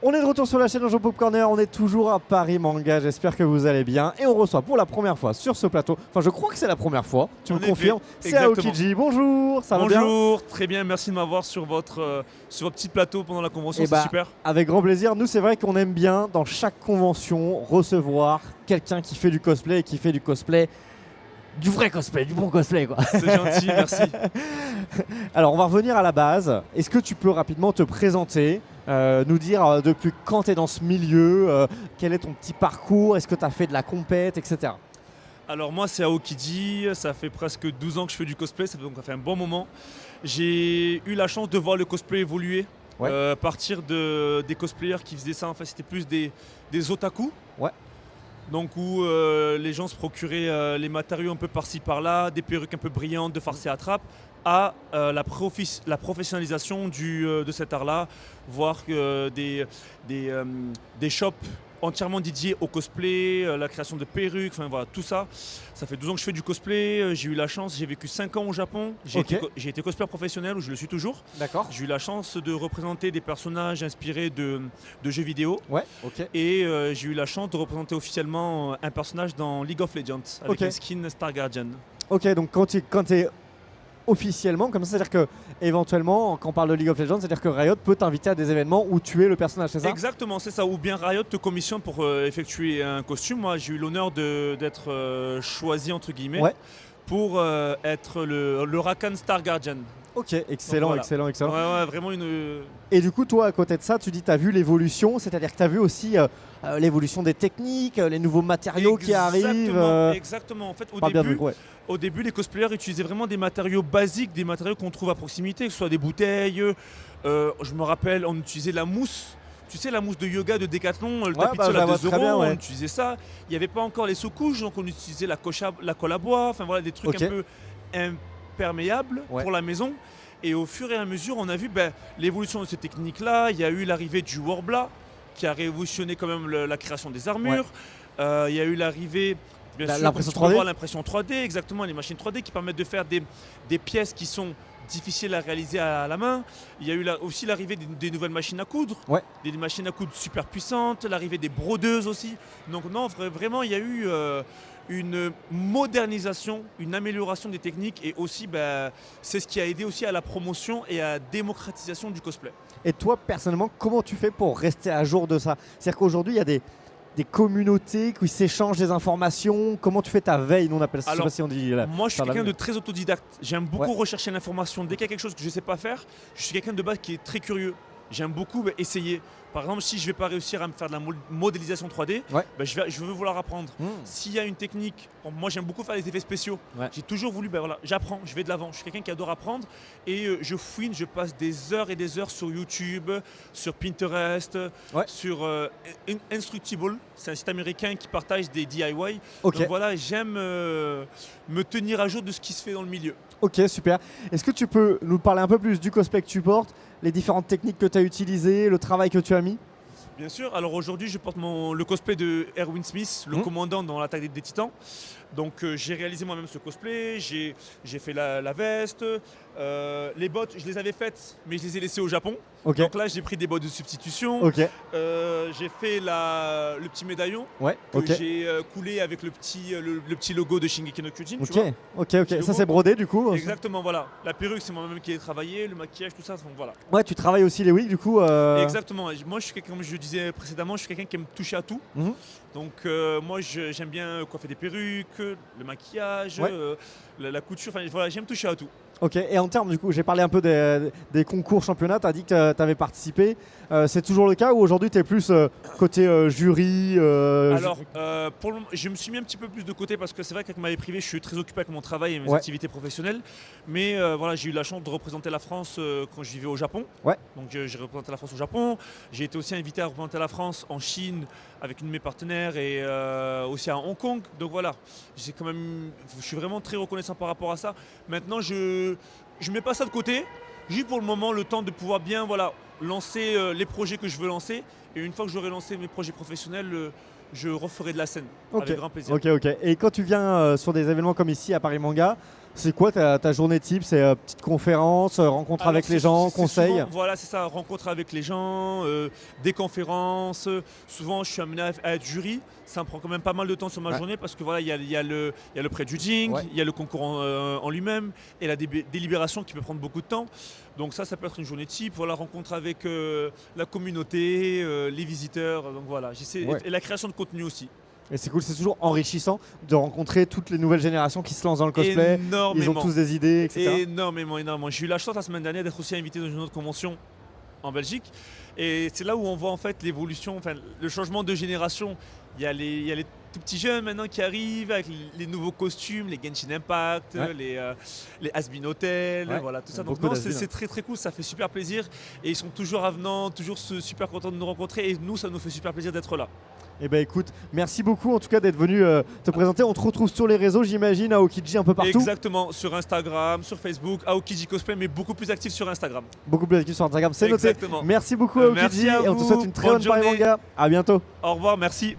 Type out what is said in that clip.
On est de retour sur la chaîne Donjon Pop Corner, on est toujours à Paris Manga, j'espère que vous allez bien. Et on reçoit pour la première fois sur ce plateau, enfin je crois que c'est la première fois, tu me confirmes, c'est Aokiji. Bonjour, ça va bien? Bonjour, très bien, merci de m'avoir sur votre petit plateau pendant la convention, c'est super. Avec grand plaisir, nous c'est vrai qu'on aime bien dans chaque convention recevoir quelqu'un qui fait du cosplay et qui fait du cosplay. Du vrai cosplay, du bon cosplay quoi. C'est gentil, merci. Alors on va revenir à la base. Est-ce que tu peux rapidement te présenter, nous dire depuis quand tu es dans ce milieu, quel est ton petit parcours, est-ce que tu as fait de la compète, etc. Alors moi c'est Aokiji, ça fait presque 12 ans que je fais du cosplay, ça fait un bon moment. J'ai eu la chance de voir le cosplay évoluer, partir des cosplayers qui faisaient ça, en fait c'était plus des otaku. Ouais. Donc où les gens se procuraient les matériaux un peu par-ci par-là, des perruques un peu brillantes de farce et attrape, à la professionnalisation de cet art-là, voire des shops entièrement dédiés au cosplay, la création de perruques, enfin voilà, tout ça. Ça fait 12 ans que je fais du cosplay, j'ai eu la chance, j'ai vécu 5 ans au Japon, j'ai été cosplayer professionnel, où je le suis toujours. D'accord. J'ai eu la chance de représenter des personnages inspirés de jeux vidéo. Ouais, ok. Et j'ai eu la chance de représenter officiellement un personnage dans League of Legends, avec un skin Star Guardian. Ok, donc quand tu es officiellement, comme ça, c'est-à-dire que éventuellement, quand on parle de League of Legends, c'est-à-dire que Riot peut t'inviter à des événements où tu es le personnage, c'est ça? Exactement, c'est ça. Ou bien Riot te commissionne pour effectuer un costume. Moi, j'ai eu l'honneur d'être choisi entre guillemets pour être le Rakan Star Guardian. Ok, excellent, voilà. Excellent. Ouais, vraiment une... Et du coup, toi, à côté de ça, tu dis tu as vu l'évolution, c'est-à-dire que tu as vu aussi l'évolution des techniques, les nouveaux matériaux qui arrivent. Exactement. En fait, au début, les cosplayers utilisaient vraiment des matériaux basiques, des matériaux qu'on trouve à proximité, que ce soit des bouteilles. Je me rappelle, on utilisait la mousse. Tu sais, la mousse de yoga de Decathlon, le tapis de sol à 2 €, on utilisait ça. Il n'y avait pas encore les sous-couches, donc on utilisait la colle à bois, enfin voilà, des trucs un peu imperméables pour la maison. Et au fur et à mesure, on a vu l'évolution de ces techniques-là. Il y a eu l'arrivée du Worbla, qui a révolutionné quand même la création des armures. Il y a eu l'arrivée... L'impression 3D. L'impression 3D, exactement, les machines 3D qui permettent de faire des pièces qui sont difficiles à réaliser à la main. Il y a eu aussi l'arrivée des nouvelles machines à coudre, des machines à coudre super puissantes, l'arrivée des brodeuses aussi. Donc non, vraiment, il y a eu une modernisation, une amélioration des techniques et aussi, c'est ce qui a aidé aussi à la promotion et à la démocratisation du cosplay. Et toi, personnellement, comment tu fais pour rester à jour de ça? C'est-à-dire qu'aujourd'hui, il y a des communautés qui s'échangent des informations. Comment tu fais ta veille? Nous on appelle ça. Alors, je sais pas si on dit là, moi je suis quelqu'un de très autodidacte. J'aime beaucoup rechercher l'information. Dès qu'il y a quelque chose que je ne sais pas faire, je suis quelqu'un de base qui est très curieux. J'aime beaucoup essayer. Par exemple, si je ne vais pas réussir à me faire de la modélisation 3D, je veux vouloir apprendre. S'il y a une technique, moi j'aime beaucoup faire des effets spéciaux. J'ai toujours voulu, j'apprends, je vais de l'avant. Je suis quelqu'un qui adore apprendre et je fouine, je passe des heures et des heures sur YouTube, sur Pinterest, sur Instructible. C'est un site américain qui partage des DIY. Donc voilà, j'aime me tenir à jour de ce qui se fait dans le milieu. Ok, super. Est-ce que tu peux nous parler un peu plus du cosplay que tu portes, les différentes techniques que tu as utilisées, le travail que tu as mis? Bien sûr. Alors aujourd'hui, je porte le cosplay de Erwin Smith, le commandant dans l'attaque des Titans. Donc j'ai réalisé moi-même ce cosplay, j'ai fait la veste, les bottes, je les avais faites, mais je les ai laissées au Japon. Donc là, j'ai pris des bottes de substitution. J'ai fait le petit médaillon que j'ai coulé avec le petit logo de Shingeki no Kyojin. Ok. Ça c'est brodé du coup. Exactement, voilà. La perruque, c'est moi-même qui ai travaillé, le maquillage, tout ça. Donc voilà. Ouais, tu travailles aussi les wigs du coup. Exactement. Moi, je suis quelqu'un, comme je disais précédemment, je suis quelqu'un qui aime toucher à tout. Donc moi, j'aime bien coiffer des perruques, le maquillage, la couture. Enfin voilà, j'aime toucher à tout. Ok, et en termes du coup, j'ai parlé un peu des concours championnats, tu as dit que tu avais participé. C'est toujours le cas ou aujourd'hui tu es plus côté jury Alors, je me suis mis un petit peu plus de côté parce que c'est vrai qu'avec ma vie privée, je suis très occupé avec mon travail et mes activités professionnelles. Mais voilà, j'ai eu la chance de représenter la France quand je vivais au Japon. Donc j'ai représenté la France au Japon. J'ai été aussi invité à représenter la France en Chine avec une de mes partenaires et aussi à Hong Kong. Donc voilà, je suis vraiment très reconnaissant par rapport à ça. Maintenant, je mets pas ça de côté. J'ai pour le moment le temps de pouvoir bien lancer les projets que je veux lancer. Et une fois que j'aurai lancé mes projets professionnels, je referai de la scène avec grand plaisir. Ok. Et quand tu viens sur des événements comme ici à Paris Manga, C'est quoi ta journée type? C'est petite conférence, rencontre Alors, avec les gens, c'est conseils? souvent, voilà, c'est ça, rencontre avec les gens, des conférences. Souvent, je suis amené à être jury. Ça me prend quand même pas mal de temps sur ma journée parce que voilà, il y a le pré-judging, il y a le concours en lui-même et la délibération qui peut prendre beaucoup de temps. Donc ça peut être une journée type. Voilà, rencontre avec la communauté, les visiteurs. Donc voilà, et la création de contenu aussi. Et c'est cool, c'est toujours enrichissant de rencontrer toutes les nouvelles générations qui se lancent dans le cosplay. Énormément. Ils ont tous des idées, etc. Énormément. J'ai eu la chance la semaine dernière d'être aussi invité dans une autre convention en Belgique. Et c'est là où on voit en fait l'évolution, enfin, le changement de génération. Il y a les tout petits jeunes maintenant qui arrivent avec les nouveaux costumes, les Genshin Impact, les Has-Been Hotel, voilà, tout ça. Donc non, c'est très très cool, ça fait super plaisir. Et ils sont toujours avenants, toujours super contents de nous rencontrer. Et nous, ça nous fait super plaisir d'être là. Eh ben écoute, merci beaucoup en tout cas d'être venu te présenter. On te retrouve sur les réseaux, j'imagine, Aokiji un peu partout. Exactement, sur Instagram, sur Facebook, Aokiji Cosplay, mais beaucoup plus actif sur Instagram. Beaucoup plus actif sur Instagram, c'est noté. Merci beaucoup Aokiji merci à vous. Et on te souhaite une très bonne Paris Manga. À bientôt. Au revoir, merci.